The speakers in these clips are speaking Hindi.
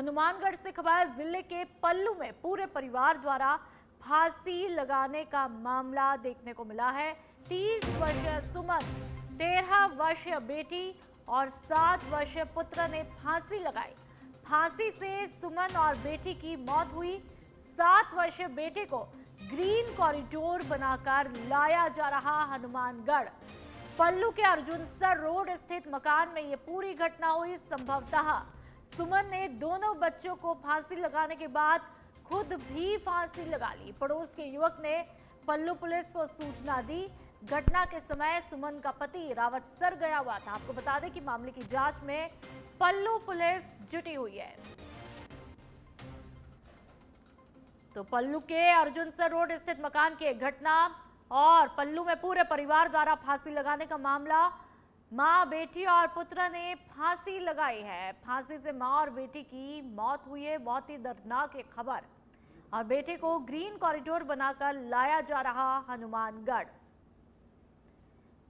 हनुमानगढ़ से खबर, जिले के पल्लू में पूरे परिवार द्वारा फांसी लगाने का मामला देखने को मिला है। 30 वर्षीय सुमन, 13 वर्षीय बेटी और 7 वर्षीय पुत्र ने फांसी लगाई। फांसी से सुमन और बेटी की मौत हुई। 7 वर्षीय बेटे को ग्रीन कॉरिडोर बनाकर लाया जा रहा हनुमानगढ़। पल्लू के अर्जुनसर रोड स्थित मकान में ये पूरी घटना हुई। संभवतः सुमन ने दोनों बच्चों को फांसी लगाने के बाद खुद भी फांसी लगा ली। पड़ोस के युवक ने पल्लू पुलिस को सूचना दी। घटना के समय सुमन का पति रावतसर गया हुआ था। आपको बता दें कि मामले की जांच में पल्लू पुलिस जुटी हुई है। तो पल्लू के अर्जुनसर रोड स्थित मकान की एक घटना और पल्लू में पूरे परिवार द्वारा फांसी लगाने का मामला। मां, बेटी और पुत्र ने फांसी लगाई है। फांसी से मां और बेटी की मौत हुई है। बहुत ही दर्दनाक एक खबर। और बेटे को ग्रीन कॉरिडोर बनाकर लाया जा रहा हनुमानगढ़।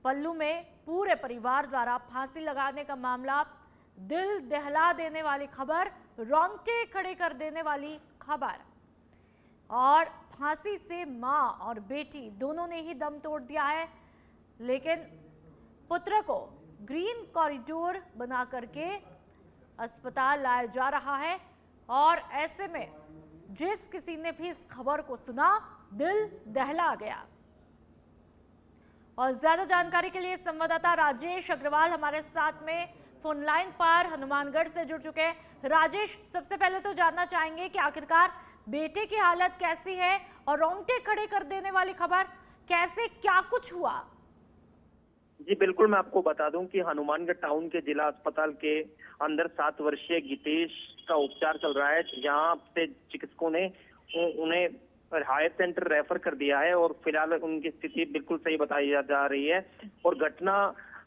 पल्लू में पूरे परिवार द्वारा फांसी लगाने का मामला, दिल दहला देने वाली खबर, रोंगटे खड़े कर देने वाली खबर। और फांसी से मां और बेटी दोनों ने ही दम तोड़ दिया है, लेकिन पुत्र को ग्रीन कॉरिडोर बना करके अस्पताल लाया जा रहा है। और ऐसे में जिस किसी ने भी इस खबर को सुना, दिल दहला गया। और ज्यादा जानकारी के लिए संवाददाता राजेश अग्रवाल हमारे साथ में फोन लाइन पर हनुमानगढ़ से जुड़ चुके हैं। राजेश, सबसे पहले तो जानना चाहेंगे कि आखिरकार बेटे की हालत कैसी है और रोंगटे खड़े कर देने वाली खबर, कैसे क्या कुछ हुआ? जी बिल्कुल, मैं आपको बता दूं कि हनुमानगढ़ टाउन के जिला अस्पताल के अंदर 7 वर्षीय गीतेश का उपचार चल रहा है। जहां से चिकित्सकों ने उन्हें हायर सेंटर रेफर कर दिया है और फिलहाल उनकी स्थिति बिल्कुल सही बताई जा रही है। और घटना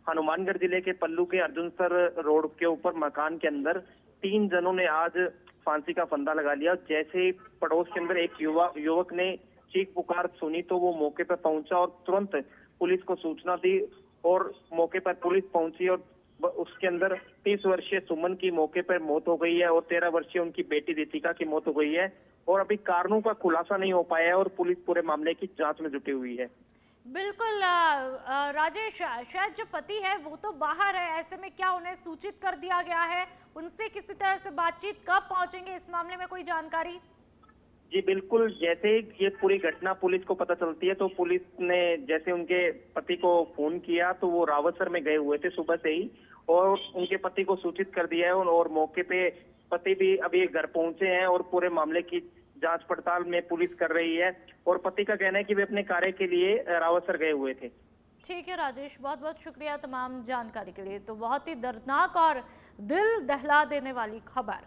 हनुमानगढ़ जिले के पल्लू के अर्जुनसर रोड के ऊपर मकान के अंदर 3 जनों ने आज फांसी का फंदा लगा लिया। जैसे पड़ोस के अंदर एक युवक ने चीख पुकार सुनी तो वो मौके पर पहुंचा और तुरंत पुलिस को सूचना दी और मौके पर पुलिस पहुंची और उसके अंदर 30 वर्षीय सुमन की मौके पर मौत हो गई है और 13 वर्षीय उनकी बेटी रितिका की मौत हो गई है। और अभी कारणों का खुलासा नहीं हो पाया है और पुलिस पूरे मामले की जांच में जुटी हुई है। बिल्कुल राजेश, शायद जो पति है वो तो बाहर है, ऐसे में क्या उन्हें सूचित कर दिया गया है? उनसे किसी तरह से बातचीत कब पहुंचेंगे, इस मामले में कोई जानकारी? जी बिल्कुल, जैसे ये पूरी घटना पुलिस को पता चलती है तो पुलिस ने जैसे उनके पति को फोन किया तो वो रावतसर में गए हुए थे सुबह से ही और उनके पति को सूचित कर दिया है। और मौके पे पति भी अभी घर पहुंचे हैं और पूरे मामले की जांच पड़ताल में पुलिस कर रही है। और पति का कहना है कि वे अपने कार्य के लिए रावतसर गए हुए थे। ठीक है राजेश, बहुत बहुत शुक्रिया तमाम जानकारी के लिए। तो बहुत ही दर्दनाक और दिल दहला देने वाली खबर।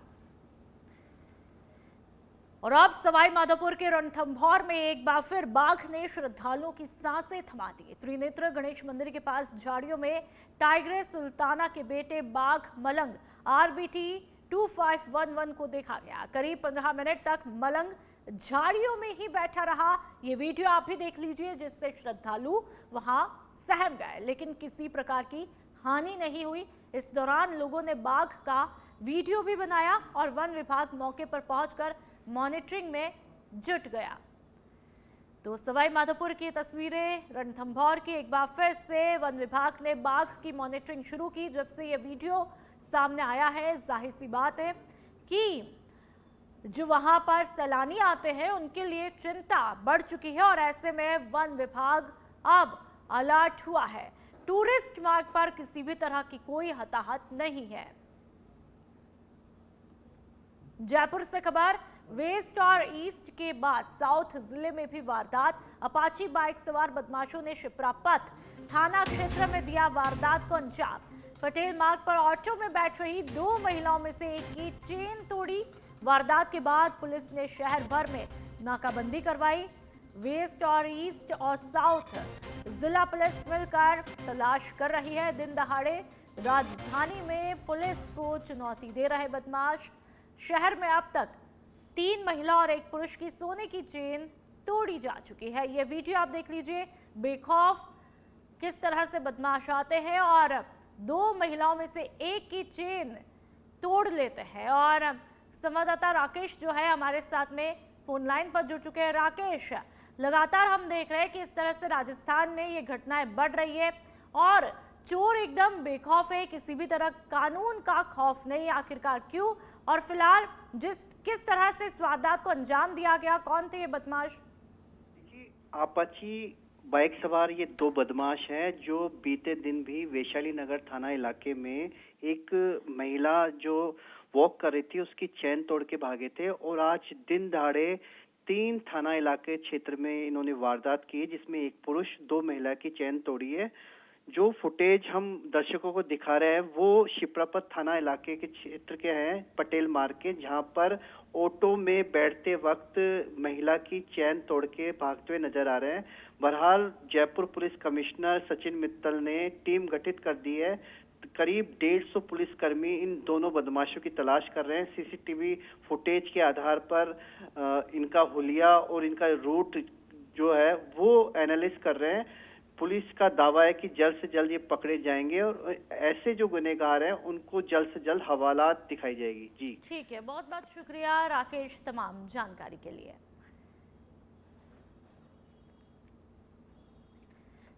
और अब सवाई माधोपुर के रणथंभौर में एक बार फिर बाघ ने श्रद्धालुओं की सांसें थमा दी। त्रिनेत्र गणेश मंदिर के पास झाड़ियों में टाइगर सुल्ताना के बेटे बाघ मलंग RBT 2511 को देखा गया। करीब 15 मिनट तक मलंग झाड़ियों में ही बैठा रहा। ये वीडियो आप भी देख लीजिए, जिससे श्रद्धालु वहां सहम गए, लेकिन किसी प्रकार की हानि नहीं हुई। इस दौरान लोगों ने बाघ का वीडियो भी बनाया और वन विभाग मौके पर पहुंचकर मॉनिटरिंग में जुट गया। तो सवाई माधोपुर की तस्वीरें रणथंभौर की। एक बार फिर से वन विभाग ने बाघ की मॉनिटरिंग शुरू की। जब से ये वीडियो सामने आया है, जाहिर सी बात है कि जो वहां पर सैलानी आते हैं उनके लिए चिंता बढ़ चुकी है। और ऐसे में वन विभाग अब अलर्ट हुआ है। टूरिस्ट मार्ग पर किसी भी तरह की कोई हताहत नहीं है। जयपुर से खबर, वेस्ट और ईस्ट के बाद साउथ जिले में भी वारदात। अपाची बाइक सवार बदमाशों ने शिप्रापथ थाना क्षेत्र में दिया वारदात को अंजाम। पटेल मार्ग पर ऑटो में बैठ रही 2 महिलाओं में से एक की चेन तोड़ी। वारदात के बाद पुलिस ने शहर भर में नाकाबंदी करवाई। वेस्ट और ईस्ट और साउथ जिला पुलिस मिलकर तलाश कर रही है। दिन दहाड़े राजधानी में पुलिस को चुनौती दे रहे बदमाश। शहर में अब तक 3 महिला और 1 पुरुष की सोने की चेन तोड़ी जा चुकी है। ये वीडियो आप देख लीजिए, बेखौफ किस तरह से बदमाश आते हैं और 2 महिलाओं में से एक की चेन तोड़ लेते हैं। और संवाददाता राकेश जो है हमारे साथ में फोन लाइन पर जुड़ चुके हैं। राकेश, लगातार हम देख रहे हैं कि इस तरह से राजस्थान में ये घटनाएं बढ़ रही है और चोर एकदम बेखौफ है, किसी भी तरह कानून का खौफ नहीं। आखिरकार क्यों? और फिलहाल किस तरह से इस वारदात को अंजाम दिया गया, कौन थे ये बदमाश? अपाची बाइक सवार ये दो बदमाश हैं जो बीते दिन भी वैशाली नगर थाना इलाके में एक महिला जो वॉक कर रही थी उसकी चैन तोड़ के भागे थे और आज दिन दहाड़े 3 थाना इलाके क्षेत्र में इन्होंने वारदात की जिसमें एक पुरुष 2 महिला की चैन तोड़ी है। जो फुटेज हम दर्शकों को दिखा रहे हैं वो शिप्रापत थाना इलाके के क्षेत्र के हैं, पटेल मार्ग के, जहां पर ऑटो में बैठते वक्त महिला की चैन तोड़ के भागते हुए नजर आ रहे हैं। बहरहाल जयपुर पुलिस कमिश्नर सचिन मित्तल ने टीम गठित कर दी है। करीब 150 पुलिसकर्मी इन दोनों बदमाशों की तलाश कर रहे हैं। सीसीटीवी फुटेज के आधार पर इनका हुलिया और इनका रूट जो है वो एनालिस कर रहे हैं। पुलिस का दावा है कि जल्द से जल्द ये पकड़े जाएंगे और ऐसे जो गुनहगार हैं उनको जल्द से जल्द हवालात दिखाई जाएगी। जी ठीक है, बहुत बहुत शुक्रिया राकेश तमाम जानकारी के लिए।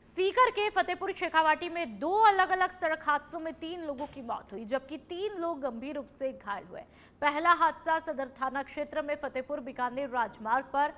सीकर के फतेहपुर शेखावाटी में 2 अलग अलग सड़क हादसों में 3 लोगों की मौत हुई जबकि 3 लोग गंभीर रूप से घायल हुए। पहला हादसा सदर थाना क्षेत्र में फतेहपुर बीकानेर राजमार्ग पर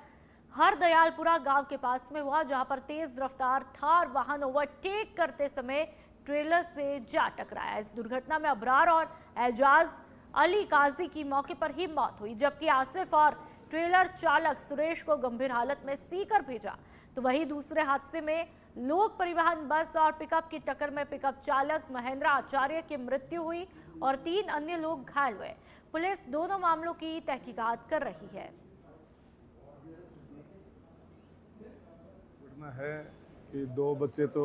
हरदयालपुरा गांव के पास में हुआ, जहां पर तेज रफ्तार थार वाहन ओवरटेक करते समय ट्रेलर से जा टकराया। इस दुर्घटना में अबरार और एजाज अली काजी की मौके पर ही मौत हुई जबकि आसिफ और ट्रेलर चालक सुरेश को गंभीर हालत में सीकर भेजा। तो वहीं दूसरे हादसे में लोक परिवहन बस और पिकअप की टक्कर में पिकअप चालक महेंद्र आचार्य की मृत्यु हुई और 3 अन्य लोग घायल हुए। पुलिस दोनों मामलों की तहकीकात कर रही है। घटना है कि 2 बच्चे तो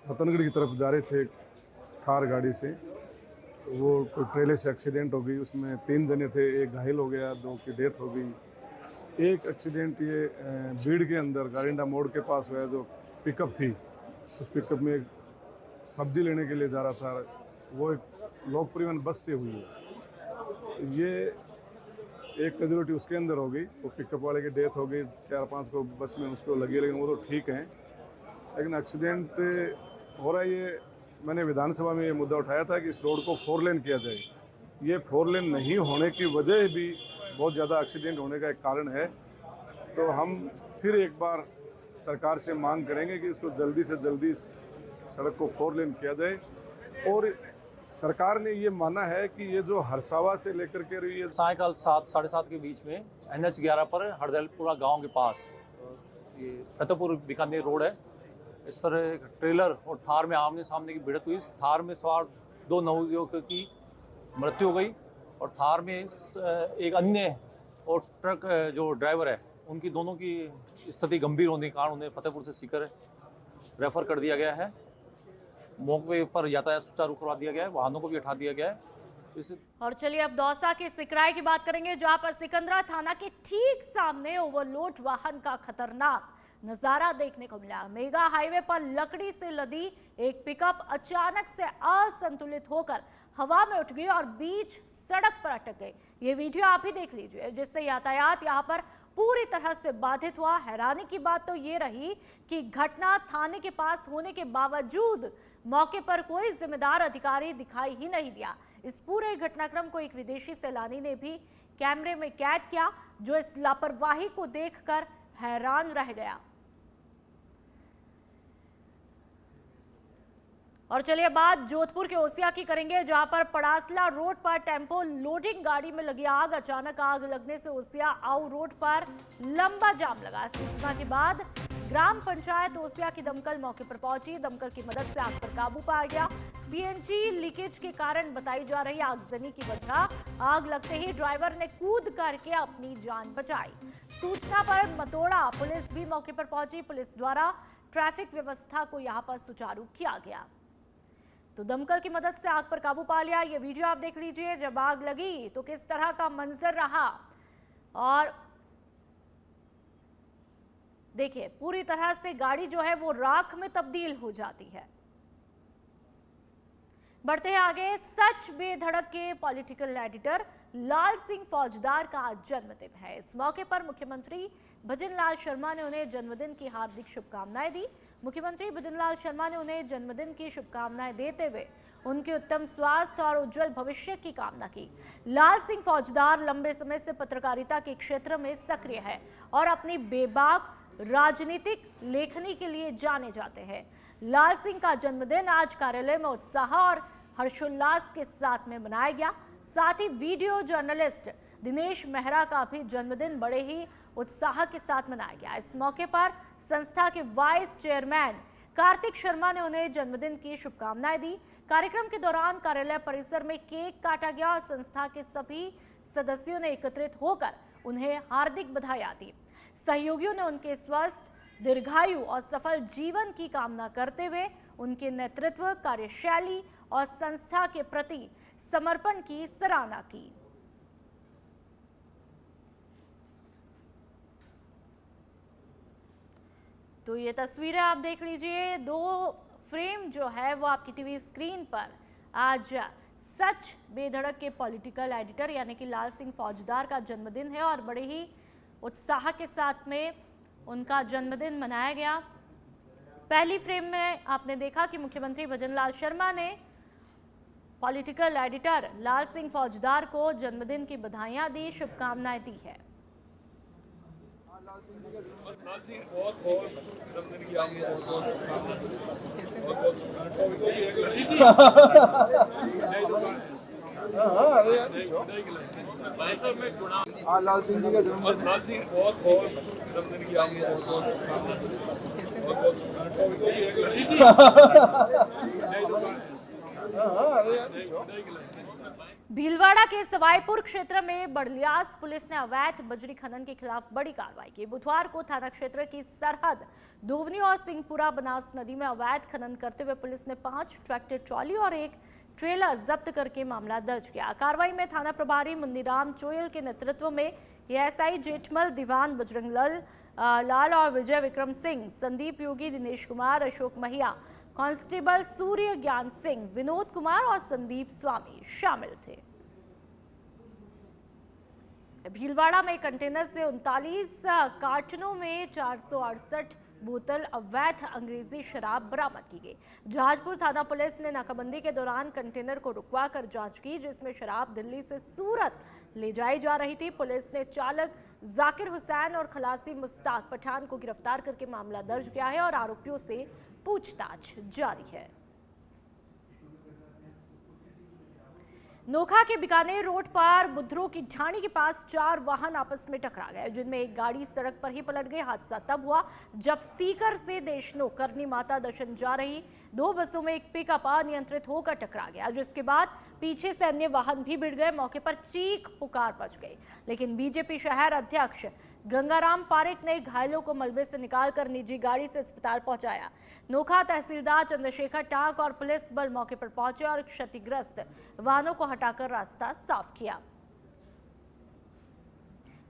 रतनगढ़ की तरफ जा रहे थे थार गाड़ी से, वो कोई ट्रेलर से एक्सीडेंट हो गई, उसमें 3 जने थे, एक घायल हो गया, 2 की डेथ हो गई। एक एक्सीडेंट ये भीड़ के अंदर गारिंडा मोड़ के पास हुआ, जो पिकअप थी उस पिकअप में एक सब्जी लेने के लिए जा रहा था, वो एक लोक परिवहन बस से हुई है। ये एक कैजुअलिटी उसके अंदर हो गई, वो पिकअप वाले की डेथ हो गई, 4-5 को बस में उसको लगी, लेकिन वो तो ठीक हैं। लेकिन एक्सीडेंट हो रहा है, ये मैंने विधानसभा में ये मुद्दा उठाया था कि इस रोड को 4 लेन किया जाए। ये 4 लेन नहीं होने की वजह भी बहुत ज़्यादा एक्सीडेंट होने का एक कारण है। तो हम फिर एक बार सरकार से मांग करेंगे कि इसको जल्दी से जल्दी सड़क को 4 लेन किया जाए। और सरकार ने ये माना है कि ये जो हरसावा से लेकर के ये सायकाल 7 साढ़े 7 के बीच में NH 11 पर हरदयालपुरा गांव के पास ये फतेहपुर बीकानेर रोड है, इस पर एक ट्रेलर और थार में आमने सामने की भिड़ंत हुई। थार में सवार 2 नवयुवकों की मृत्यु हो गई और थार में एक अन्य और ट्रक जो ड्राइवर है उनकी दोनों की स्थिति गंभीर होने के कारण उन्हें फतेहपुर से सीकर रेफर कर दिया गया है। मौके पर यातायात सुचारू करवा दिया गया है, वाहनों को भी हटा दिया गया है। और चलिए अब दौसा के सिकराय की बात करेंगे, जहां पर सिकंदरा थाना के ठीक सामने ओवरलोड वाहन का खतरनाक नजारा देखने को मिला। मेगा हाईवे पर लकड़ी से लदी एक पिकअप अचानक से असंतुलित होकर हवा में उठ गई और बीच सड़क पर अटक गई। ये वीडियो आप ही देख लीजिए, जिससे यातायात यहां पर पूरी तरह से बाधित हुआ। हैरानी की बात तो ये रही कि घटना थाने के पास होने के बावजूद मौके पर कोई जिम्मेदार अधिकारी दिखाई ही नहीं दिया। इस पूरे घटनाक्रम को एक विदेशी सैलानी ने भी कैमरे में कैद किया, जो इस लापरवाही को देखकर हैरान रह गया। और चलिए बात जोधपुर के ओसिया की करेंगे, जहां पर पड़ासला रोड पर टेम्पो लोडिंग गाड़ी में लगी आग। अचानक आग लगने से ओसिया आऊ रोड पर लंबा जाम लगा। सूचना के बाद ग्राम पंचायत ओसिया की दमकल मौके पर पहुंची। दमकल की मदद से आग पर काबू पाया गया। CNG लीकेज के कारण बताई जा रही आगजनी की वजह। आग लगते ही ड्राइवर ने कूद करके अपनी जान बचाई। सूचना पर मतोड़ा पुलिस भी मौके पर पहुंची। पुलिस द्वारा ट्रैफिक व्यवस्था को यहां पर सुचारू किया गया। तो दमकल की मदद से आग पर काबू पा लिया। ये वीडियो आप देख लीजिए, जब आग लगी तो किस तरह का मंजर रहा। और देखिए पूरी तरह से गाड़ी जो है वो राख में तब्दील हो जाती है। बढ़ते हैं आगे। सच बेधड़क के पॉलिटिकल एडिटर लाल सिंह फौजदार का आज जन्मदिन है। इस मौके पर मुख्यमंत्री भजनलाल शर्मा ने उन्हें जन्मदिन की हार्दिक शुभकामनाएं दी। मुख्यमंत्री भजनलाल शर्मा ने उन्हें जन्मदिन की शुभकामनाएं देते हुए उनके उत्तम स्वास्थ्य और उज्जवल भविष्य की कामना की। लाल सिंह फौजदार लंबे समय से पत्रकारिता के क्षेत्र में सक्रिय है और अपनी बेबाक राजनीतिक लेखनी के लिए जाने जाते हैं। लाल सिंह का जन्मदिन आज कार्यालय में उत्साह और हर्षोल्लास के साथ में मनाया गया। साथ ही वीडियो जर्नलिस्ट दिनेश मेहरा का भी जन्मदिन बड़े ही उत्साह के साथ मनाया गया। इस मौके पर संस्था के वाइस चेयरमैन कार्तिक शर्मा ने उन्हें जन्मदिन की शुभकामनाएं दी। कार्यक्रम के दौरान कार्यालय परिसर में केक काटा गया और संस्था के सभी सदस्यों ने एकत्रित होकर उन्हें हार्दिक बधाई दी। सहयोगियों ने उनके स्वस्थ, दीर्घायु और सफल जीवन की कामना करते हुए उनके नेतृत्व, कार्यशैली और संस्था के प्रति समर्पण की सराहना की। तो ये तस्वीरें आप देख लीजिए, 2 फ्रेम जो है वो आपकी टीवी स्क्रीन पर आज सच बेधड़क के पॉलिटिकल एडिटर यानी कि लाल सिंह फौजदार का जन्मदिन है और बड़े ही उत्साह के साथ में उनका जन्मदिन मनाया गया। पहली फ्रेम में आपने देखा कि मुख्यमंत्री भजनलाल शर्मा ने पॉलिटिकल एडिटर लाल सिंह फौजदार को जन्मदिन की बधाइयां दी, शुभकामनाएं दी है। लाल सिंह बहुत जन्मदिन की आपको बहुत भाई साहब मैं चुनाव लाल सिंह जी का जन्मदिन, लाल सिंह बहुत जन्मदिन की आपको भीलवाड़ा के सवाईपुर क्षेत्र में बड़लियास पुलिस ने अवैध बजरी खनन के खिलाफ बड़ी कार्रवाई की। बुधवार को थाना क्षेत्र की सरहद धोवनी और सिंहपुरा बनास नदी में अवैध खनन करते हुए पुलिस ने 5 ट्रैक्टर ट्रॉली और 1 ट्रेलर जब्त करके मामला दर्ज किया। कार्रवाई में थाना प्रभारी मुन्नीराम चोयल के नेतृत्व में एएसआई जेठमल, दीवान बजरंग लाल और विजय विक्रम सिंह, संदीप योगी, दिनेश कुमार, अशोक महिया, कांस्टेबल सूर्य ज्ञान सिंह, विनोद कुमार और संदीप स्वामी शामिल थे। भीलवाड़ा में कंटेनर से 39 कार्टनों में 468 बोतल अवैध अंग्रेजी शराब बरामद की गई। जहाजपुर थाना पुलिस ने नाकाबंदी के दौरान कंटेनर को रुकवा कर जांच की, जिसमें शराब दिल्ली से सूरत ले जाई जा रही थी। पुलिस ने चालक जाकिर हुसैन और खलासी मुस्ताक पठान को गिरफ्तार करके मामला दर्ज किया है और आरोपियों से पूछताछ जारी है। नोखा के बीकानेर रोड पर बुधरों की ढाणी के पास 4 वाहन आपस में टकरा गए, जिनमें एक गाड़ी सड़क पर ही पलट गई। हादसा तब हुआ जब सीकर से देशनो करनी माता दर्शन जा रही 2 बसों में एक पिकअप अनियंत्रित होकर टकरा गया, जिसके बाद पीछे से अन्य वाहन भी भिड़ गए। मौके पर चीख पुकार मच गई, लेकिन बीजेपी शहर अध्यक्ष गंगाराम पारेख ने घायलों को मलबे से निकालकर निजी गाड़ी से अस्पताल पहुंचाया। नोखा तहसीलदार चंद्रशेखर टाक और पुलिस बल मौके पर पहुंचे और क्षतिग्रस्त वाहनों को हटाकर रास्ता साफ किया।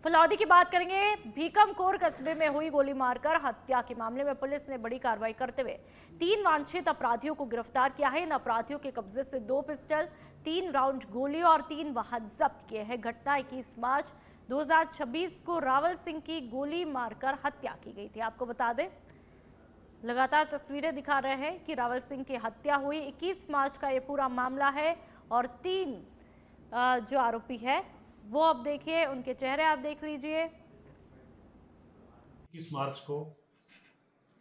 फलौदी की बात करेंगे। भीकमकोर कस्बे में हुई गोली मारकर हत्या के मामले में पुलिस ने बड़ी कार्रवाई करते हुए 3 वांछित अपराधियों को गिरफ्तार किया है। इन अपराधियों के कब्जे से 2 पिस्टल, 3 राउंड गोली और 3 वाहन जब्त किए हैं। घटना 21 मार्च 2026 को रावल सिंह की गोली मारकर हत्या की गई थी। आपको बता दें, लगातार तस्वीरें दिखा रहे हैं कि रावल सिंह की हत्या हुई 21 मार्च का ये पूरा मामला है और 3 जो आरोपी है वो अब देखिए, उनके चेहरे आप देख लीजिए। 21 मार्च को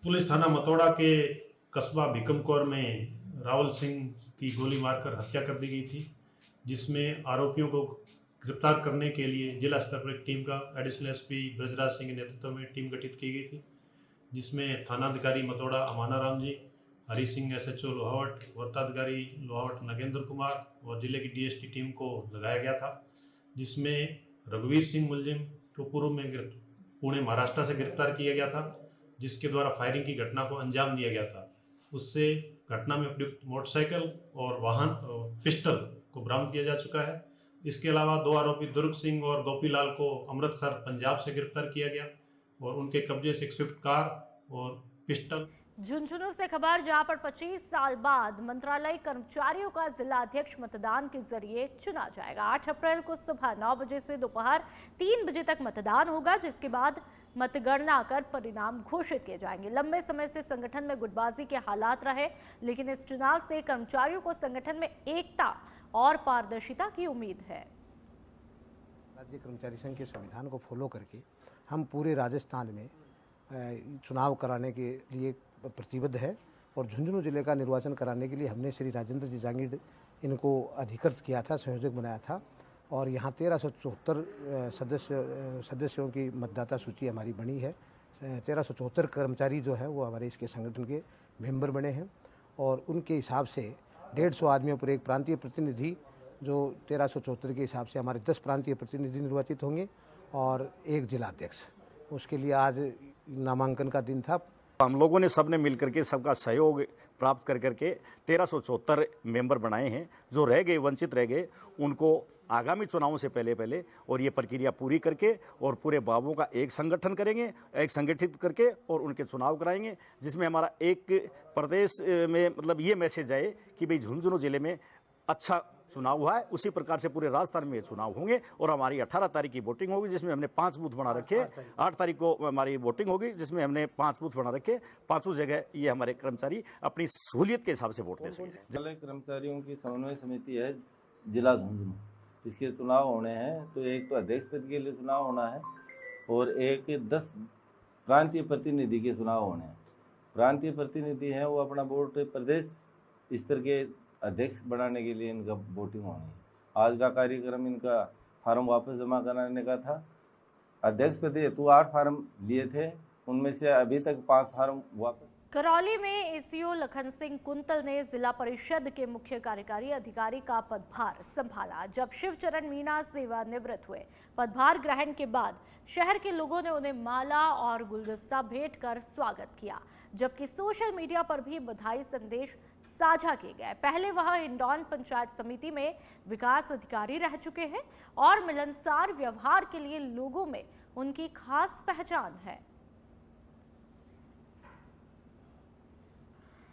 पुलिस थाना मतोड़ा के कस्बा भीकमकोर में रावल सिंह की गोली मारकर हत्या कर दी गई थी, जिसमें आरोपियों को गिरफ्तार करने के लिए जिला स्तर पर एक टीम का एडिशनल एसपी ब्रजराज सिंह के नेतृत्व में टीम गठित की गई थी, जिसमें थानाधिकारी मतोड़ा अमाना राम जी, हरी सिंह SHO लोहावट, वृत्ताधिकारी लोहावट नगेंद्र कुमार और जिले की DST टीम को लगाया गया था, जिसमें रघुवीर सिंह मुलजिम को पूर्व में पुणे महाराष्ट्र से गिरफ्तार किया गया था, जिसके द्वारा फायरिंग की घटना को अंजाम दिया गया था। उससे घटना में प्रयुक्त मोटरसाइकिल और वाहन पिस्टल को बरामद किया जा चुका है। इसके अलावा 2 आरोपी दुर्ग सिंह और गोपीलाल को अमृतसर पंजाब से गिरफ्तार किया गया और उनके कब्जे से एक स्विफ्ट कार और पिस्टल। झुंझुनू से खबर, जहां पर 25 साल बाद मंत्रालय कर्मचारियों का जिला अध्यक्ष मतदान के जरिए चुना जाएगा। 8 अप्रैल को सुबह 9 बजे से दोपहर 3 बजे तक मतदान होगा, जिसके बाद मतगणना कर परिणाम घोषित किए जाएंगे। लंबे समय से संगठन में गुटबाजी के हालात रहे, लेकिन इस चुनाव से कर्मचारियों को संगठन में एकता और पारदर्शिता की उम्मीद है। राज्य कर्मचारी संघ के संविधान को फॉलो करके हम पूरे राजस्थान में चुनाव कराने के लिए प्रतिबद्ध है और झुंझुनू जिले का निर्वाचन कराने के लिए हमने श्री राजेंद्र जी जांगीर इनको अधिकृत किया था, संयोजक बनाया था और यहाँ 1374 सदस्यों की मतदाता सूची हमारी बनी है। 1374 कर्मचारी जो है वो हमारे इसके संगठन के मेंबर बने हैं और उनके हिसाब से 150 आदमियों पर एक प्रांतीय प्रतिनिधि, जो 1374 के हिसाब से हमारे 10 प्रांतीय प्रतिनिधि निर्वाचित होंगे और एक जिला अध्यक्ष। उसके लिए आज नामांकन का दिन था। हम लोगों ने सबने मिलकर के सबका सहयोग प्राप्त कर करके 1374 मेंबर बनाए हैं। जो रह गए, वंचित रह गए, उनको आगामी चुनावों से पहले और ये प्रक्रिया पूरी करके और पूरे बाबुओं का एक संगठन करेंगे, एक संगठित करके और उनके चुनाव कराएंगे, जिसमें हमारा एक प्रदेश में मतलब ये मैसेज आए कि भाई झुंझुनू जिले में अच्छा चुनाव हुआ है। उसी प्रकार से पूरे राजस्थान में चुनाव होंगे और हमारी 18 तारीख की वोटिंग होगी, जिसमें हमने 5 बूथ बना रखे। 8 तारीख को हमारी वोटिंग होगी, जिसमें हमने 5 बूथ बना रखे। 5 जगह ये हमारे कर्मचारी अपनी सहूलियत के हिसाब से वोट दे सकें। जिला कर्मचारियों की समन्वय समिति है जिला झुंझुनू, इसके चुनाव होने हैं। तो एक तो अध्यक्ष पद के लिए चुनाव होना है और एक 10 प्रांतीय प्रतिनिधि के चुनाव होने हैं। प्रांतीय प्रतिनिधि हैं वो अपना वोट प्रदेश स्तर के अध्यक्ष बनाने के लिए इनका वोटिंग होनी है। आज का कार्यक्रम इनका फार्म वापस जमा कराने का था। अध्यक्ष पद हेतु 8 फार्म लिए थे, उनमें से अभी तक 5 फार्म वापस। करौली में एसीओ लखन सिंह कुंतल ने जिला परिषद के मुख्य कार्यकारी अधिकारी का पदभार संभाला। जब शिवचरण मीणा सेवानिवृत्त हुए, पदभार ग्रहण के बाद शहर के लोगों ने उन्हें माला और गुलदस्ता भेंट कर स्वागत किया, जबकि सोशल मीडिया पर भी बधाई संदेश साझा किए गए। पहले वह हिंडौन पंचायत समिति में विकास अधिकारी रह चुके हैं और मिलनसार व्यवहार के लिए लोगों में उनकी खास पहचान है।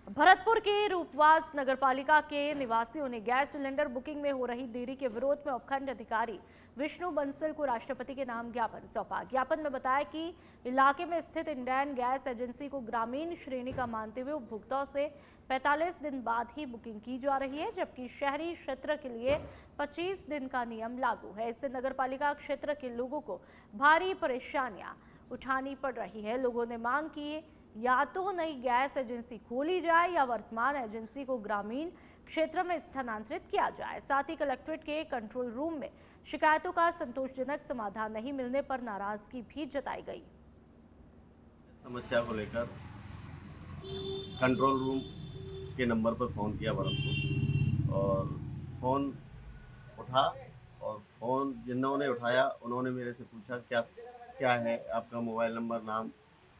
भरतपुर के रूपवास नगरपालिका के निवासियों ने गैस सिलेंडर बुकिंग में हो रही देरी के विरोध में उपखंड अधिकारी विष्णु बंसल को राष्ट्रपति के नाम ज्ञापन सौंपा। ज्ञापन में बताया कि इलाके में स्थित इंडियन गैस एजेंसी को ग्रामीण श्रेणी का मानते हुए उपभोक्ताओं से 45 दिन बाद ही बुकिंग की जा रही है, जबकि शहरी क्षेत्र के लिए 25 दिन का नियम लागू है। इससे नगरपालिका क्षेत्र के लोगों को भारी परेशानियां उठानी पड़ रही है। लोगों ने मांग की या तो नई गैस एजेंसी खोली जाए या वर्तमान एजेंसी को ग्रामीण क्षेत्र में स्थानांतरित किया जाए। साथ ही कलेक्ट्रेट के कंट्रोल रूम में शिकायतों का संतोषजनक समाधान नहीं मिलने पर नाराजगी भी जताई गई। समस्या को लेकर कंट्रोल रूम के नंबर पर फ़ोन किया भरतपुर और फ़ोन उठा और फ़ोन जिन्होंने उठाया उन्होंने मेरे से पूछा क्या है आपका मोबाइल नंबर, नाम।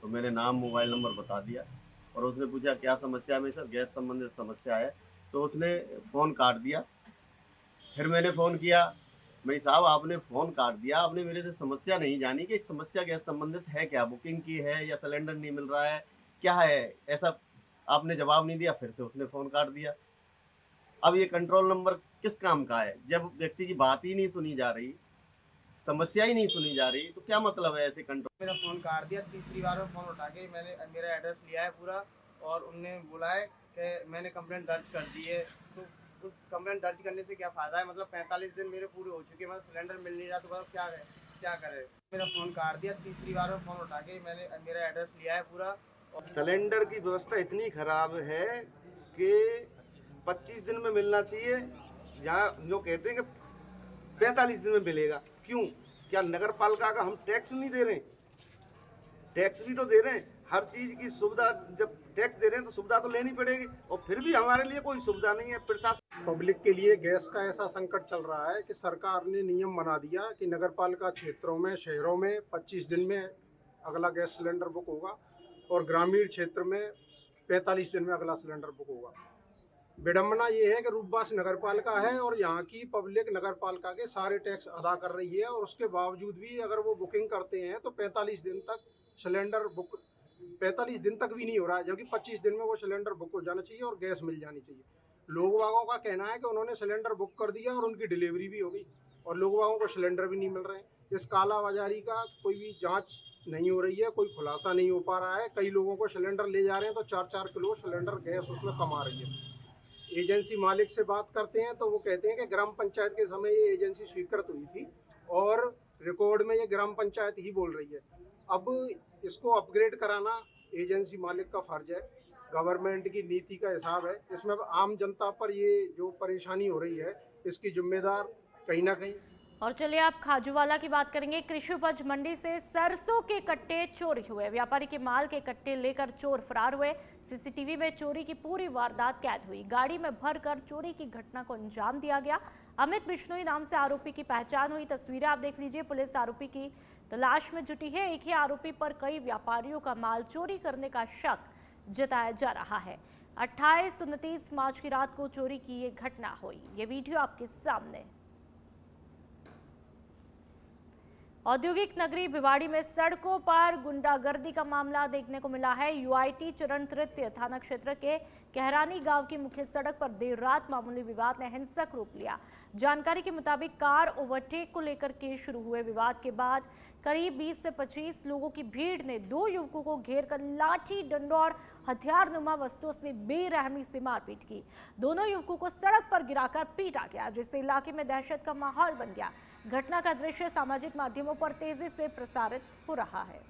तो मैंने नाम मोबाइल नंबर बता दिया और उसने पूछा क्या समस्या में सर, गैस संबंधित समस्या है। तो उसने फ़ोन काट दिया। फिर मैंने फ़ोन किया, भाई साहब आपने फ़ोन काट दिया, आपने मेरे से समस्या नहीं जानी कि समस्या गैस संबंधित है क्या, बुकिंग की है या सिलेंडर नहीं मिल रहा है, क्या है, ऐसा आपने जवाब नहीं दिया। फिर से उसने फ़ोन काट दिया। अब ये कंट्रोल नंबर किस काम का है जब व्यक्ति की बात ही नहीं सुनी जा रही, समस्या ही नहीं सुनी जा रही, तो क्या मतलब है ऐसे कंट्रोल। मेरा फ़ोन काट दिया। तीसरी बार में फ़ोन उठा के मैंने मेरा एड्रेस लिया है पूरा और उनने बोला है कि मैंने कंप्लेंट दर्ज कर दी है। तो उस कंप्लेंट दर्ज करने से क्या फ़ायदा है, मतलब 45 दिन मेरे पूरे हो चुके हैं, मतलब सिलेंडर मिल नहीं रहा, तो मतलब क्या करे। मेरा फ़ोन काट दिया। तीसरी बार में फ़ोन उठा के मैंने मेरा एड्रेस लिया है पूरा। और सिलेंडर की व्यवस्था इतनी ख़राब है कि 25 दिन में मिलना चाहिए, यहाँ जो कहते हैं कि 45 दिन में मिलेगा। क्यों? क्या नगर पालिका का हम टैक्स नहीं दे रहे हैं? टैक्स भी तो दे रहे हैं। हर चीज़ की सुविधा, जब टैक्स दे रहे हैं तो सुविधा तो लेनी पड़ेगी और फिर भी हमारे लिए कोई सुविधा नहीं है। प्रशासन पब्लिक के लिए गैस का ऐसा संकट चल रहा है कि सरकार ने नियम बना दिया कि नगर पालिका क्षेत्रों में, शहरों में 25 दिन में अगला गैस सिलेंडर बुक होगा और ग्रामीण क्षेत्र में 45 दिन में अगला सिलेंडर बुक होगा। विडम्बना ये है कि रूपवास नगर पालिका है और यहाँ की पब्लिक नगर पालिका के सारे टैक्स अदा कर रही है और उसके बावजूद भी अगर वो बुकिंग करते हैं तो 45 दिन तक सिलेंडर बुक 45 दिन तक भी नहीं हो रहा है, जबकि 25 दिन में वो सिलेंडर बुक हो जाना चाहिए और गैस मिल जानी चाहिए। लोग वागों का कहना है कि उन्होंने सिलेंडर बुक कर दिया और उनकी डिलीवरी भी हो गई और लोग वागों को सिलेंडर भी नहीं मिल रहे हैं। इस कालाबाजारी का कोई भी जांच नहीं हो रही है, कोई खुलासा नहीं हो पा रहा है। कई लोगों को सिलेंडर ले जा रहे हैं तो 4-4 किलो सिलेंडर गैस उसमें कमा रही है। एजेंसी मालिक से बात करते हैं तो वो कहते हैं कि ग्राम पंचायत के समय ये एजेंसी स्वीकृत हुई थी और रिकॉर्ड में ये ग्राम पंचायत ही बोल रही है। अब इसको अपग्रेड कराना एजेंसी मालिक का फर्ज है, गवर्नमेंट की नीति का हिसाब है। इसमें आम जनता पर ये जो परेशानी हो रही है इसकी जिम्मेदार कहीं ना कहीं। और चलिए आप खाजूवाला की बात करेंगे। कृषि उपज मंडी से सरसों के कट्टे चोरी हुए, व्यापारी के माल के कट्टे लेकर चोर फरार हुए। सीसीटीवी में चोरी की पूरी वारदात कैद हुई। गाड़ी में भरकर चोरी की घटना को अंजाम दिया गया। अमित बिश्नोई नाम से आरोपी की पहचान हुई। तस्वीरें आप देख लीजिए। पुलिस आरोपी की तलाश में जुटी है। एक ही आरोपी पर कई व्यापारियों का माल चोरी करने का शक जताया जा रहा है। 28-29 मार्च की रात को चोरी की ये घटना हुई। ये वीडियो आपके सामने। औद्योगिक नगरी भिवाड़ी में सड़कों पर गुंडागर्दी का मामला देखने को मिला है। यूआईटी चरण तृतीय थाना क्षेत्र के कहरानी गांव की मुख्य सड़क पर देर रात मामूली विवाद ने हिंसक रूप लिया। जानकारी के मुताबिक कार ओवरटेक को लेकर के शुरू हुए विवाद के बाद करीब 20 से 25 लोगों की भीड़ ने 2 युवकों को घेरकर लाठी, डंडों और हथियार नुमा वस्तुओं से बेरहमी से मारपीट की। दोनों युवकों को सड़क पर गिराकर पीटा गया, जिससे इलाके में दहशत का माहौल बन गया। घटना का दृश्य सामाजिक माध्यमों पर तेजी से प्रसारित हो रहा है।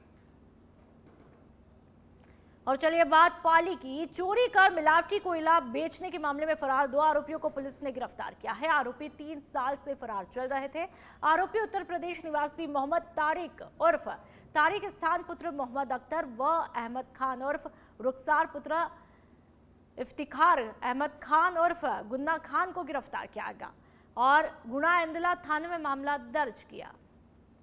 और चलिए बात पाली की। चोरी कर मिलावटी कोयला बेचने के मामले में फरार 2 आरोपियों को पुलिस ने गिरफ्तार किया है। आरोपी 3 साल से फरार चल रहे थे। आरोपी उत्तर प्रदेश निवासी मोहम्मद तारिक उर्फ तारिक स्थान पुत्र मोहम्मद अख्तर व अहमद खान उर्फ रुखसार पुत्र इफ्तिखार अहमद खान उर्फ गुन्ना खान को गिरफ्तार किया गया और गुना इंदला थाने में मामला दर्ज किया।